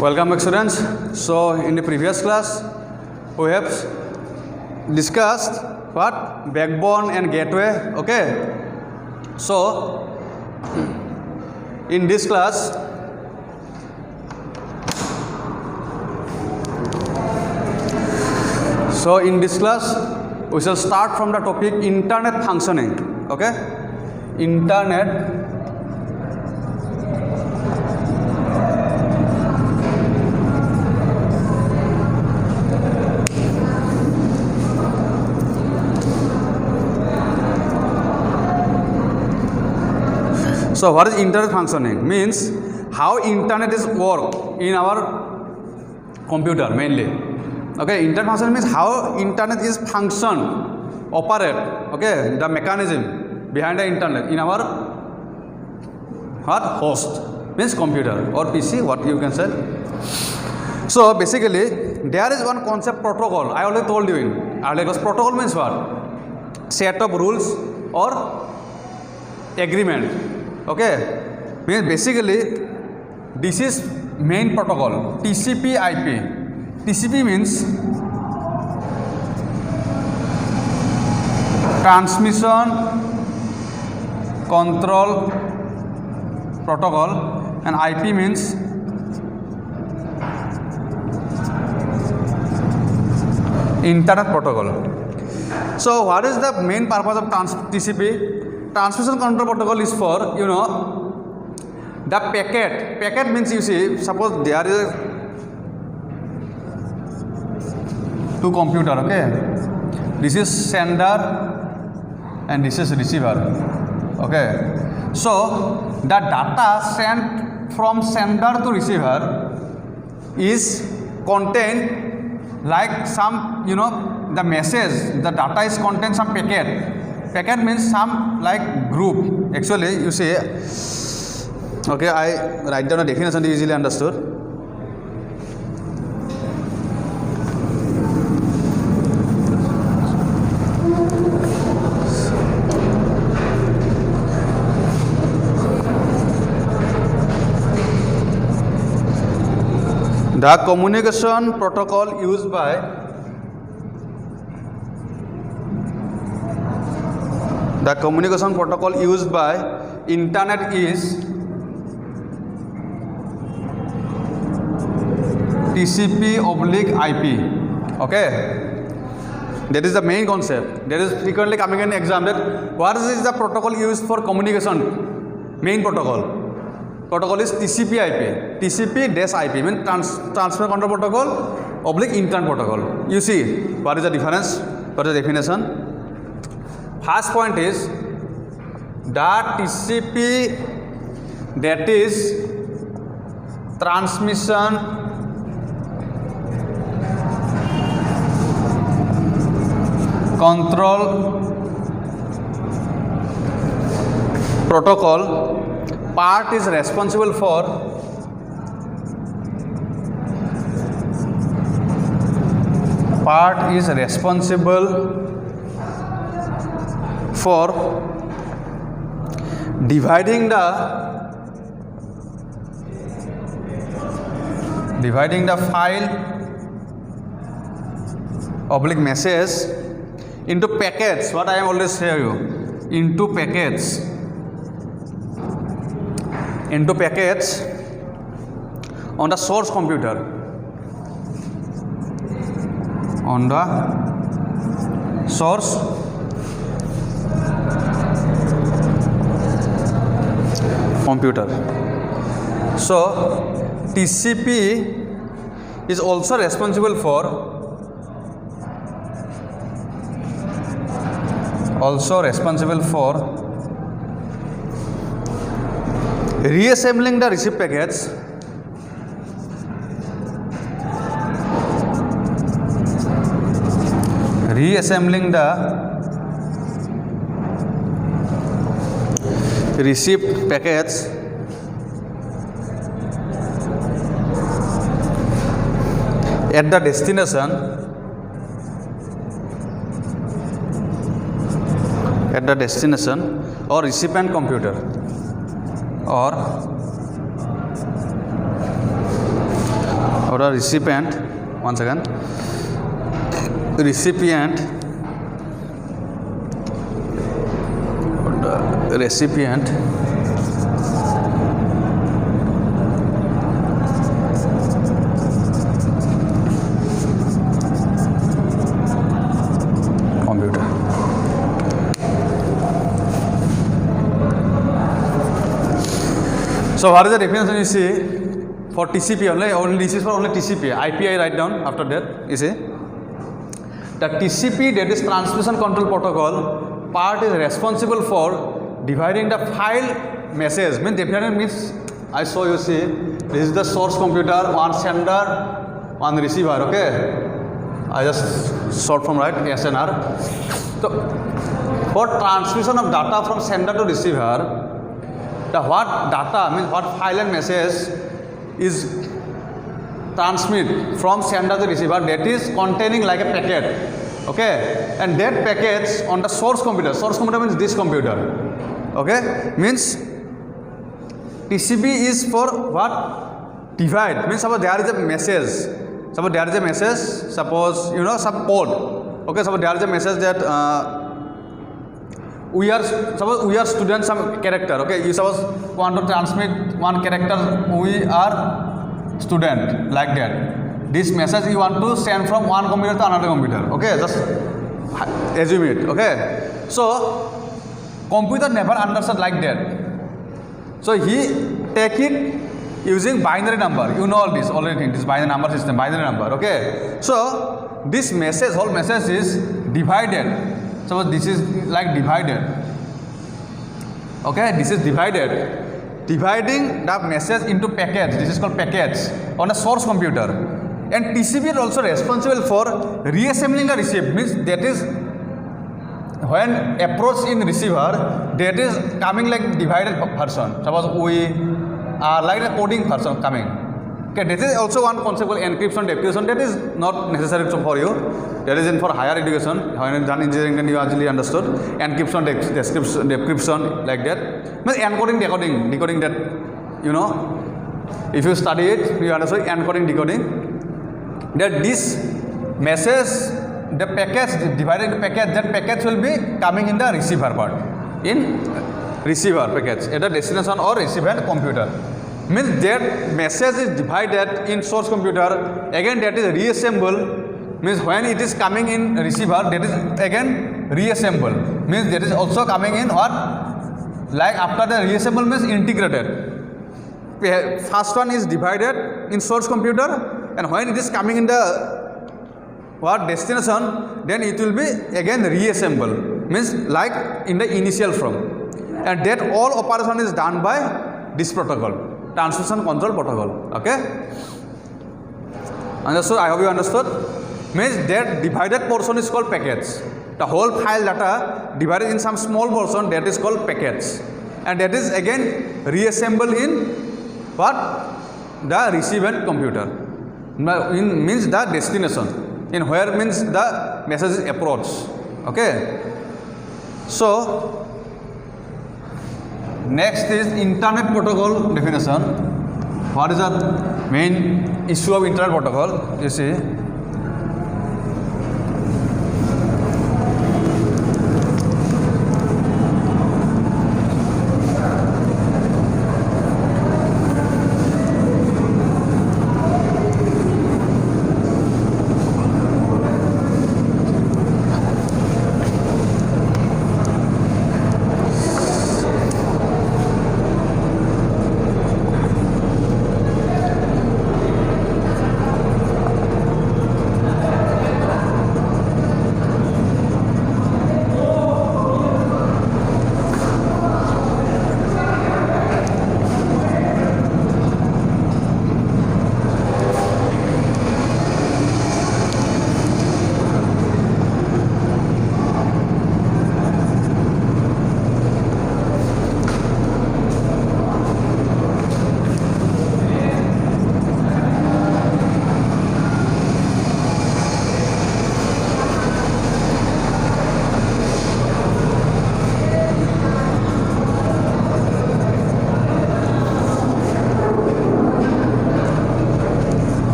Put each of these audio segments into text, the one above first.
Welcome back, students. So in the previous class we have discussed what backbone and gateway. Okay, so in this class we shall start from the topic internet functioning. Okay, internet So what is internet functioning? Means how internet is work in our computer mainly. Okay, internet functioning means how internet is function, operate. Okay, the mechanism behind the internet in our host means computer or PC, what you can say. So basically there is one concept protocol. I already told you in earlier class. Protocol means what? Set of rules or agreement. Okay, means basically this is main protocol TCP IP. TCP means transmission control protocol and IP means internet protocol. So what is the main purpose of TCP? Transmission control protocol is for, the packet. Packet means, you see, suppose there is two computer. Okay, this is sender and this is receiver. Okay, so the data sent from sender to receiver is contained like some, the message, the data is contained some packet. Packet means some like group. Actually, you see, okay, I write down a definition easily understood. The communication protocol used by internet is TCP/IP. Okay, that is the main concept. There is frequently coming in exam that what is the protocol used for communication? Main protocol is TCP/IP. TCP-IP means transfer control protocol / internet protocol. You see what is the difference? What is the definition? First point is that TCP, that is transmission control protocol, part is responsible for dividing the file / message into packets. What I am always say you, into packets on the source computer, on the source computer. So TCP is also responsible for reassembling the received packets received packets at the destination or recipient computer or a recipient, one second, recipient computer. So what is the definition you see for TCP only this is for only TCP, IP I write down after that, you see. The TCP, that is transmission control protocol, part is responsible for dividing the file message. Means dividing means I saw you see this is the source computer, one sender, one receiver. Okay, I just short from right SNR. So for transmission of data from sender to receiver, the what data means what file and message is transmit from sender to receiver, that is containing like a packet. Okay, and that packets on the source computer means this computer. Okay, means TCP is for what? Divide, means suppose there is a message, suppose you know some code. Okay, suppose there is a message that suppose we are students some character. Okay, you suppose want to transmit one character, we are student, like that. This message you want to send from one computer to another computer. Okay, just assume it. Okay, so computer never understood like that. So he take it using binary number. You know all this already. This binary number system, binary number. Okay, so this message, whole message is divided. So this is like divided. Okay, this is divided. Dividing the message into packets. This is called packets on a source computer. And TCP is also responsible for reassembling the receipt. Means that is when approach in receiver, that is coming like divided version. Suppose we are like a coding version coming. Okay, this is also one concept called encryption, decryption. That is not necessary for you. That is in for higher education. When you done engineering, then you actually understood encryption, decryption, like that. Means encoding, decoding that, you know. If you study it, you understand encoding, decoding. That this message, the packets divided into packets, that packets will be coming in the receiver part, in receiver packets, either destination or receiver computer. Means that message is divided in source computer, again that is reassembled, means when it is coming in receiver, that is again reassembled, means that is also coming in what, like after the reassemble means integrated. First one is divided in source computer, and when it is coming in the what destination, then it will be again reassembled, means like in the initial form, and that all operation is done by this protocol, transmission control protocol. Okay, understood? I hope you understood. Means that divided portion is called packets. The whole file data divided in some small portion, that is called packets, and that is again reassembled in what, the receiver computer. Means the destination, in where means the message is approach. Okay, so next is internet protocol definition. What is the main issue of internet protocol? You see,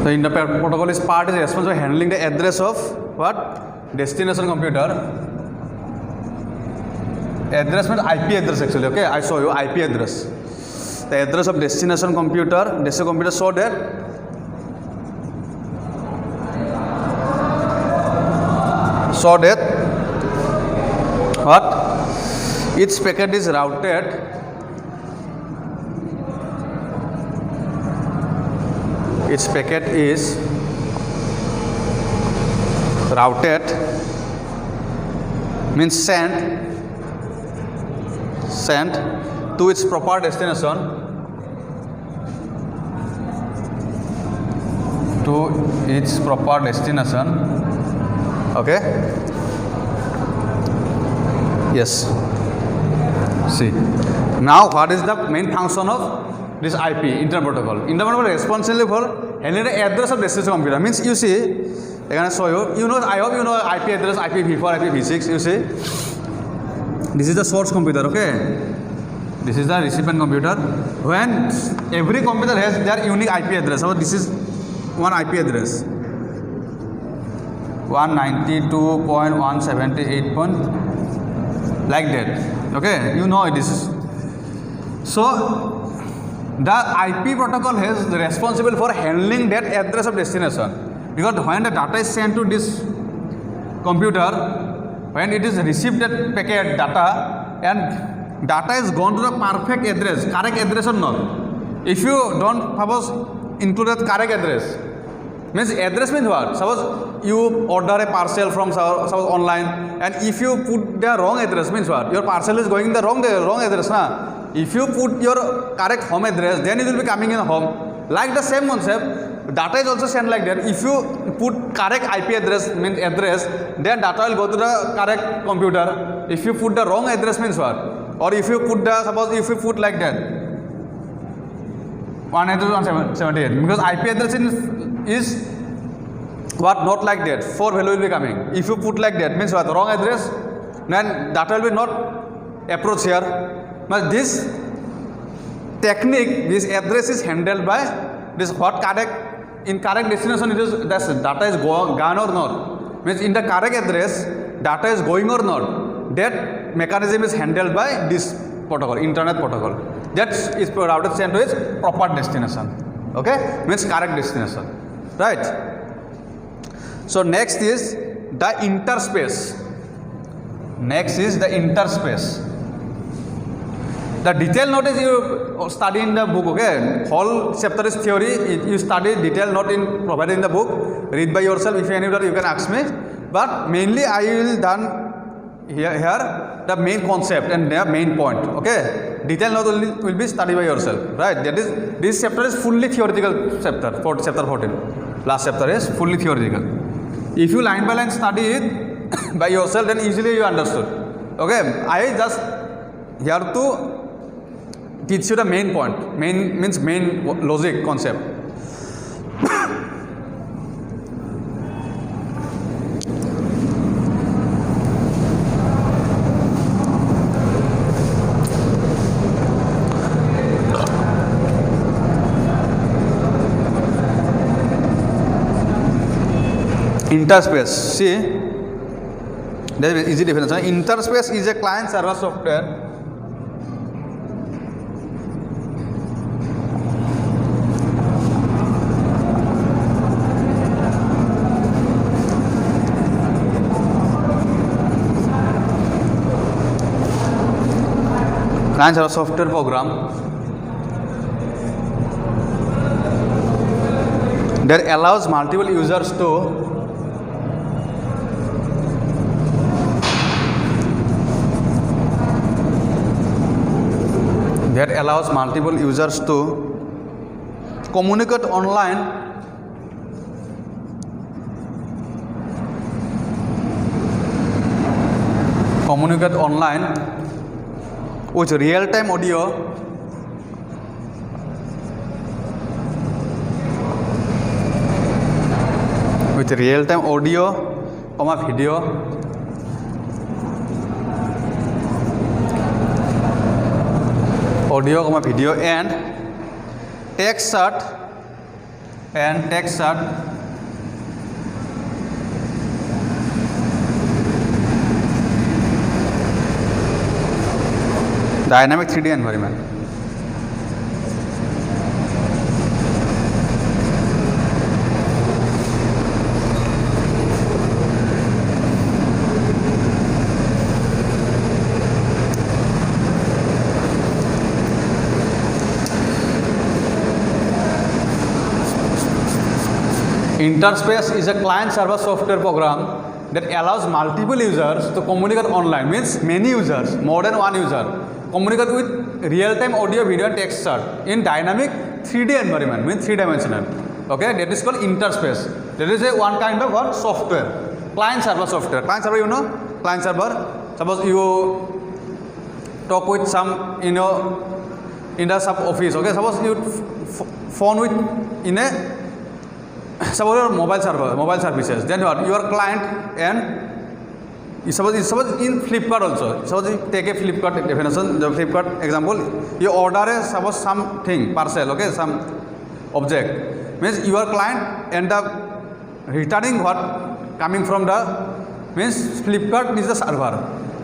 So in the protocol is part is responsible for handling the address of what? Destination computer. Address means IP address actually, okay? I show you IP address. The address of destination computer so that what? Each packet is routed means sent to its proper destination okay. Yes, see now what is the main function of this IP internet protocol? Internet protocol is responsible for handling the address of destination computer. Means you see, I can show you. I hope you know IP address, IPv4, IPv6. You see, this is the source computer. Okay, this is the recipient computer. When every computer has their unique IP address. So this is one IP address. 192.178. Like that. Okay, you know this is. So the IP protocol is responsible for handling that address of destination, because when the data is sent to this computer, when it is received that packet data and data is gone to the perfect address, correct address or not. If you don't suppose include that correct address, means address means what? Suppose you order a parcel from suppose online, and if you put the wrong address, means what? Your parcel is going in the wrong address, na? If you put your correct home address, then it will be coming in home. Like the same concept, data is also sent like that. If you put correct IP address, means address, then data will go to the correct computer. If you put the wrong address, means what? Or if you put suppose if you put like that, 192.178, because IP address is what? Not like that. 4 value will be coming. If you put like that, means what? Wrong address, then data will be not approach here. But this technique, this address is handled by this what correct in correct destination it is that data is gone or not. Means in the correct address data is going or not. That mechanism is handled by this protocol, internet protocol. That is routed sent to its proper destination. Okay, means correct destination, right? So next is the interspace. The detailed note is you study in the book, okay? Whole chapter is theory. You study detailed note provided in the book. Read by yourself. If any doubt, you can ask me. But mainly I will done here the main concept and the main point, okay? Detailed note will be studied by yourself, right? That is, this chapter is fully theoretical chapter, chapter 14. Last chapter is fully theoretical. If you line by line study it by yourself, then easily you understood. Okay, I just here to teach you the main point. Main means main logic concept. Interspace. See, there is easy definition. Interspace is a client server software software program that allows multiple users to communicate online with real-time audio video and take and text search dynamic 3D environment. Interspace is a client-server software program that allows multiple users to communicate online. Means many users, more than one user, communicate with real-time audio, video, and text chat in dynamic 3D environment. Means three-dimensional. Okay, that is called interspace. That is a one kind of what software, client-server software. Client-server, you know, client-server. Suppose you talk with some, in the sub office. Okay, suppose you phone with in a suppose your mobile services, then your client and suppose in Flipkart also. Suppose you take a Flipkart definition, the Flipkart example, you order a suppose something parcel, okay, some object, means your client end up returning what coming from the means Flipkart is the server,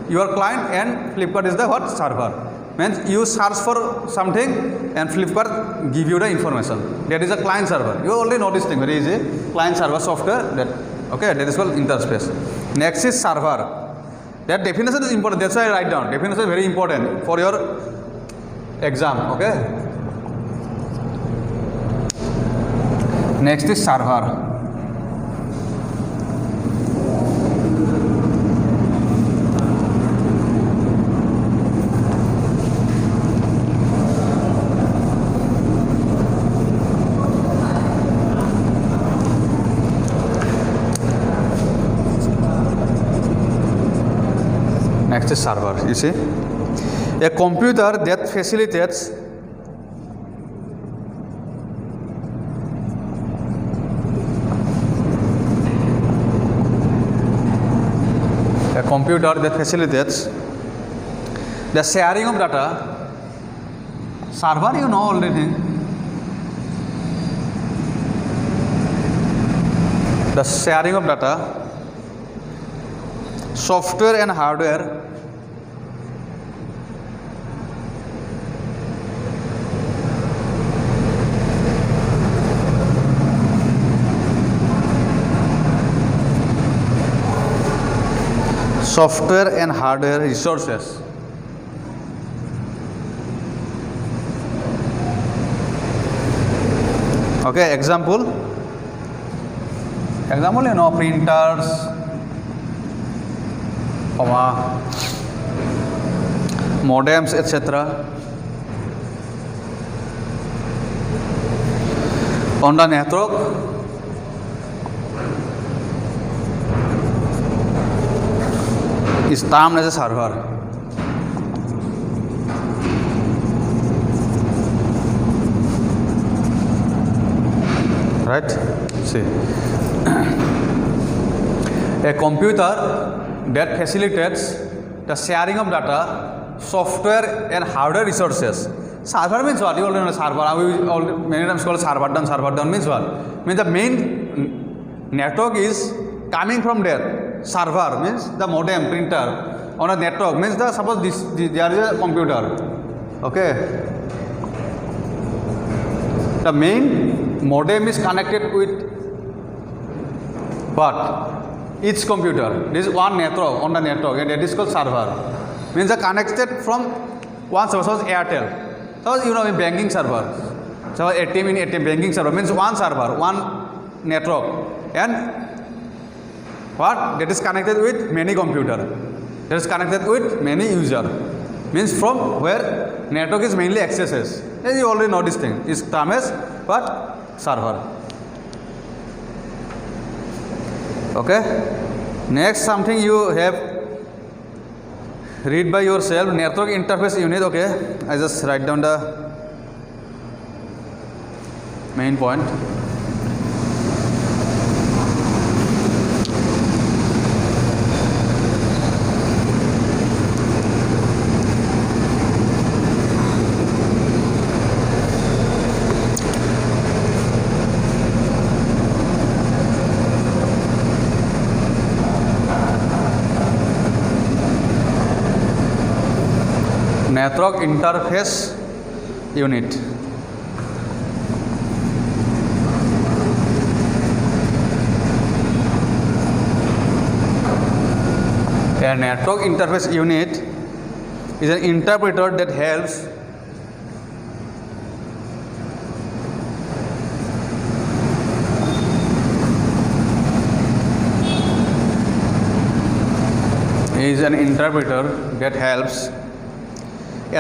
your client and Flipkart is the what server. Means you search for something and Flipkart give you the information. That is a client server. You already know this thing, very easy. Client server software, that okay, that is called interspace. Next is server. That definition is important. That's why I write down. Definition is very important for your exam. Okay. Next is server. Next is server. You see, a computer that facilitates the sharing of data. Server, you know already. The sharing of data, software and hardware resources. Okay, example, you know, printers, modems, etc. On the network, is termed as a server. Right? See, a computer that facilitates the sharing of data, software and hardware resources. Server means what? You already know server. We many times call server down. Server down means what? Means the main network is coming from there. Server means the modem, printer. On a network means the suppose there is a computer. Okay. The main modem is connected with what? Each computer. This is one network on the network, and that is called server. Means the connected from one server. Suppose Airtel. Suppose you know in banking server. So ATM in ATM banking server means one server, one network, and what? That is connected with many computer. That is connected with many user. Means from where network is mainly accesses. As you already know this thing. Is termed as what? Server. Okay. Next, something you have read by yourself. Network interface unit. Okay. I just write down the main point. network interface unit. A network interface unit is an interpreter that helps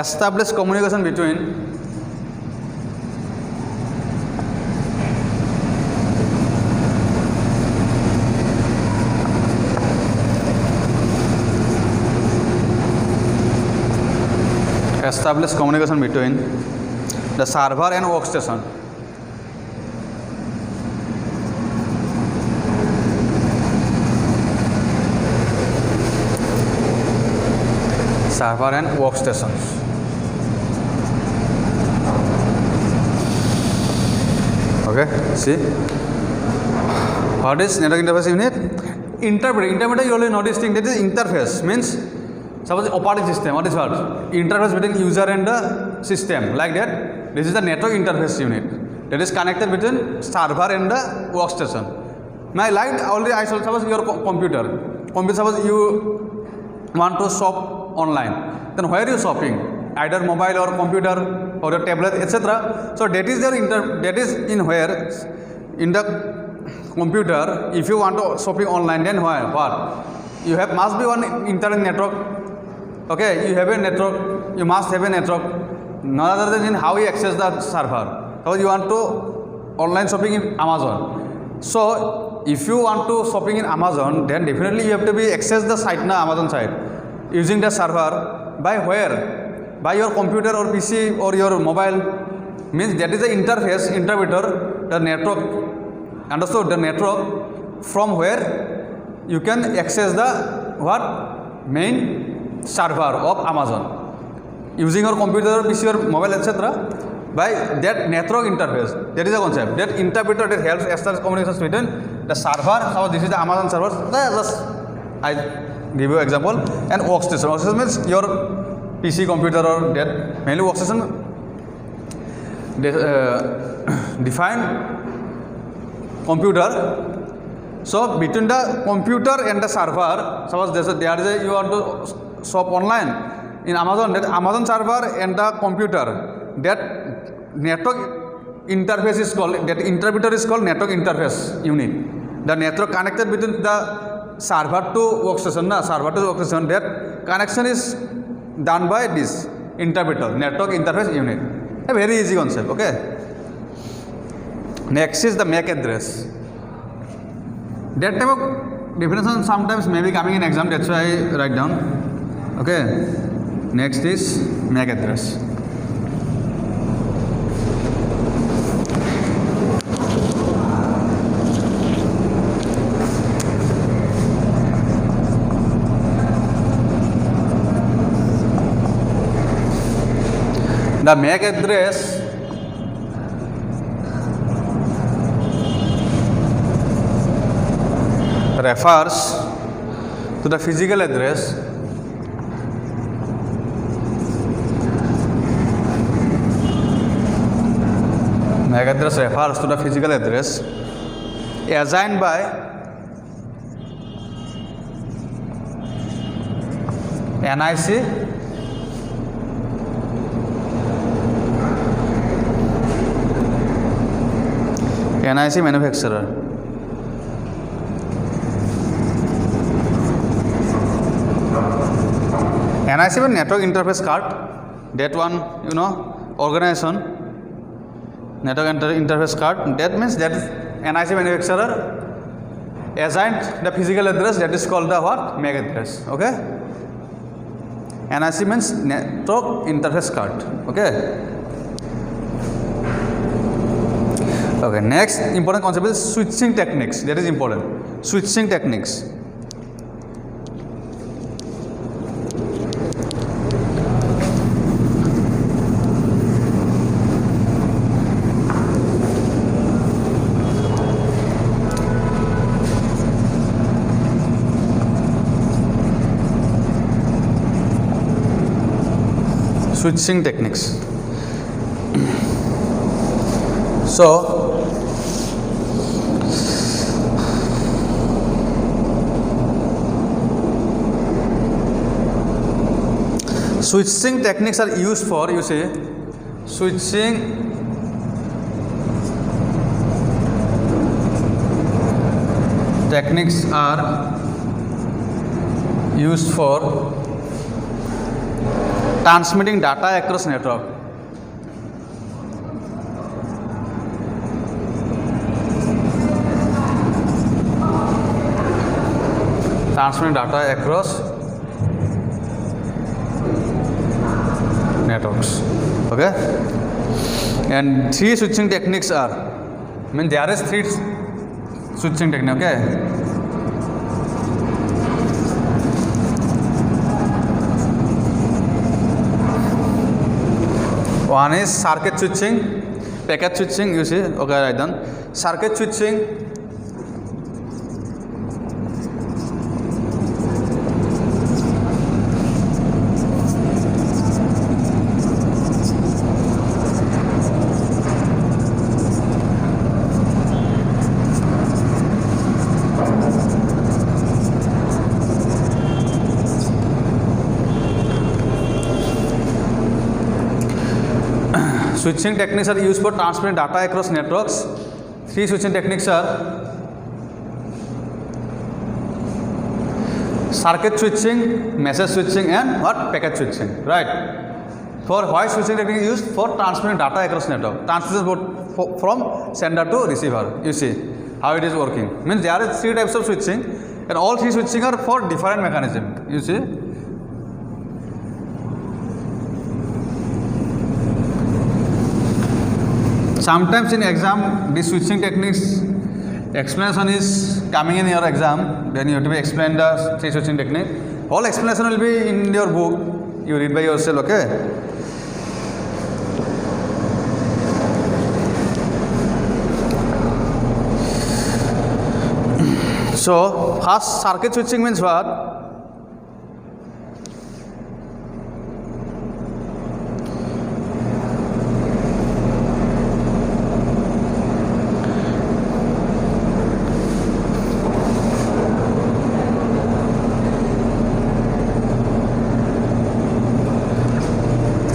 establish communication between the server and workstation. Server and workstations. Okay, see what is network interface unit? Interpreter you already know this thing, that is interface, means suppose operating system. What is what? Interface between user and the system, like that. This is the network interface unit that is connected between server and the workstation. Now like already I told, suppose your computer, suppose you want to shop online, then where are you shopping? Either mobile or computer or your tablet, etc. So that is that is in where in the computer. If you want to shopping online, then where what you have must be one internet network. Okay, you have a network, you must have a network. None other than in how you access the server. So you want to online shopping in Amazon. So if you want to shopping in Amazon, then definitely you have to be access the site na Amazon site using the server by where? By your computer or PC or your mobile. Means that is the interface, interpreter, the network. Understood? The network from where you can access the what? Main server of Amazon. Using your computer, PC or mobile, etc. By that network interface. That is the concept. That interpreter that helps establish communications between the server. So this is the Amazon server. Just I give you example. And workstation. Workstation means your PC, computer or that mainly workstation define computer. So between the computer and the server, suppose there is a you want to shop online in Amazon, that Amazon server and the computer, that network interface is called, that interpreter is called network interface unit. The network connected between the server to workstation, server to workstation, that connection is done by this interpreter, network interface unit. A very easy concept, okay. Next is the MAC address. That type of definition sometimes may be coming in exam, that's why I write down. Okay. Next is MAC address. The MAC address refers to the physical address MAC address refers to the physical address assigned by NIC manufacturer. NIC means network interface card. That one, you know, organization. Network interface card. That means that NIC manufacturer assigned the physical address, that is called the what? MAC address. Okay. NIC means network interface card. Okay. Okay, next important concept is switching techniques. That is important. Switching techniques. switching techniques. So switching techniques are used for, you see, switching techniques are used for transmitting data across network. Transmitting data across networks. Okay, and three switching techniques are, I mean there is three switching technique. Okay, one is circuit switching, packet switching, you see. Okay, right done. Circuit switching, switching techniques are used for transmitting data across networks. Three switching techniques are circuit switching, message switching, and what? Packet switching, right? For why switching technique is used? For transmitting data across network. Transmission from sender to receiver. You see how it is working. Means there are three types of switching, and all three switching are for different mechanism. You see. Sometimes in exam, this switching techniques explanation is coming in your exam. Then you have to explain the three switching technique. All explanation will be in your book. You read by yourself. Okay. So first, circuit switching means what?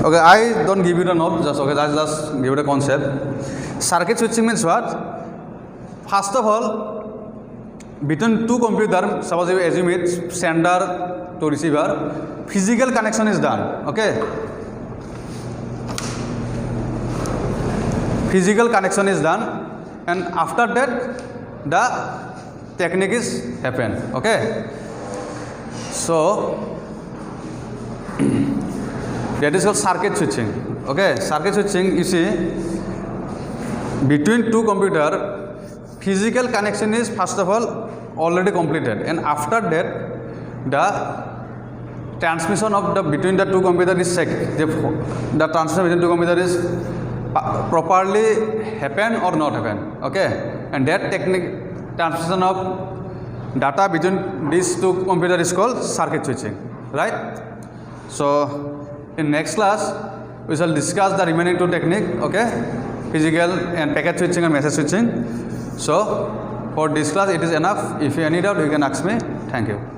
Okay, I don't give you the note, just okay, just give it a concept. Circuit switching means what? First of all, between two computers, suppose you assume it sender to receiver, physical connection is done. Okay, physical connection is done, and after that, the technique is happen. Okay, so that is called circuit switching. Okay, circuit switching, you see, between two computer, physical connection is first of all already completed, and after that, the transmission of the between the two computer is checked. The transmission between two computer is properly happen or not happen. Okay, and that technique, transmission of data between these two computer is called circuit switching. Right? So in next class, we shall discuss the remaining two technique, okay? Physical and packet switching and message switching. So for this class, it is enough. If you have any doubt, you can ask me. Thank you.